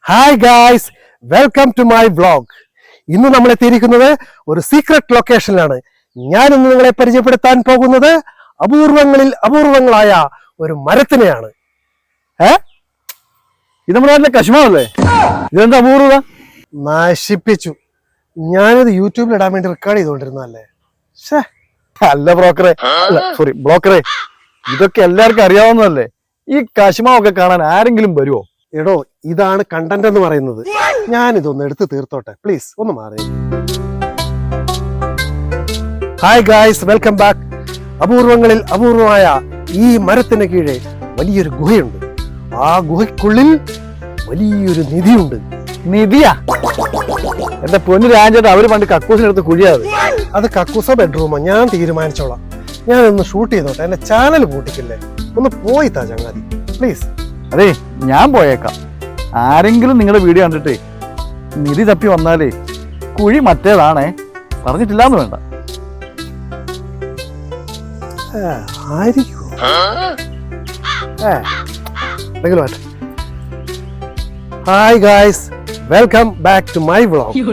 Hi guys, welcome to my vlog. ഇന്ന് നമ്മൾ എത്തിയിരിക്കുന്നത് ഒരു സീക്രട്ട് ലൊക്കേഷനിലാണ്. ഞാൻ ഇന്ന് നിങ്ങളെ പരിചയപ്പെടുത്താൻ പോകുന്നത് അപൂർവങ്ങളിൽ അപൂർവങ്ങളായ ഒരു മരത്തിനെയാണ്. ഇത് നമ്മുടെ നാട്ടിലെ കശ്മാവല്ലേ? ഇതെന്താ അപൂർവ? നശിപ്പിച്ചു. ഞാനിത് യൂട്യൂബിൽ ഇടാൻ വേണ്ടി റെക്കോർഡ് ചെയ്തുകൊണ്ടിരുന്നതല്ലേ. അല്ല ബ്രോക്കറെ, സോറി ബ്ലോക്കറെ, ഇതൊക്കെ എല്ലാവർക്കും അറിയാവുന്നതല്ലേ. ഈ കശ്മാവൊക്കെ കാണാൻ ആരെങ്കിലും വരുമോ? എടോ, ഇതാണ് കണ്ടന്റ് എന്ന് പറയുന്നത്. ഞാനിതൊന്ന് എടുത്ത് തീർത്തോട്ടെ, പ്ലീസ് ഒന്ന് മാറി. Hi guys, welcome back. അപൂർവങ്ങളിൽ അപൂർവമായ ഈ മരത്തിന് കീഴെ വലിയൊരു ഗുഹയുണ്ട്. ആ ഗുഹയ്ക്കുള്ളിൽ വലിയൊരു നിധിയുണ്ട്. നിധിയാ? എന്റെ പൊന്നു രാജേട്ടാ, അവര് പണ്ട് കക്കൂസിനെടുത്ത് കുഴിയാത്. അത് കക്കൂസോ ബെഡ്റൂമോ ഞാൻ തീരുമാനിച്ചോളാം. ഞാനൊന്ന് ഷൂട്ട് ചെയ്തോട്ടെ, എന്റെ ചാനൽ പൂട്ടിക്കില്ലേ. ഒന്ന് പോയി താ ചങ്ങാതി, പ്ലീസ്. അതെ, ഞാൻ പോയേക്കാം. ആരെങ്കിലും നിങ്ങളുടെ വീഡിയോ കണ്ടിട്ടേ നിധി തപ്പി വന്നാലേ കുഴി മറ്റേതാണേ, പറഞ്ഞിട്ടില്ലാന്ന് വേണ്ട. ആയിരിക്കുമോ? Hi guys, welcome back to my vlog.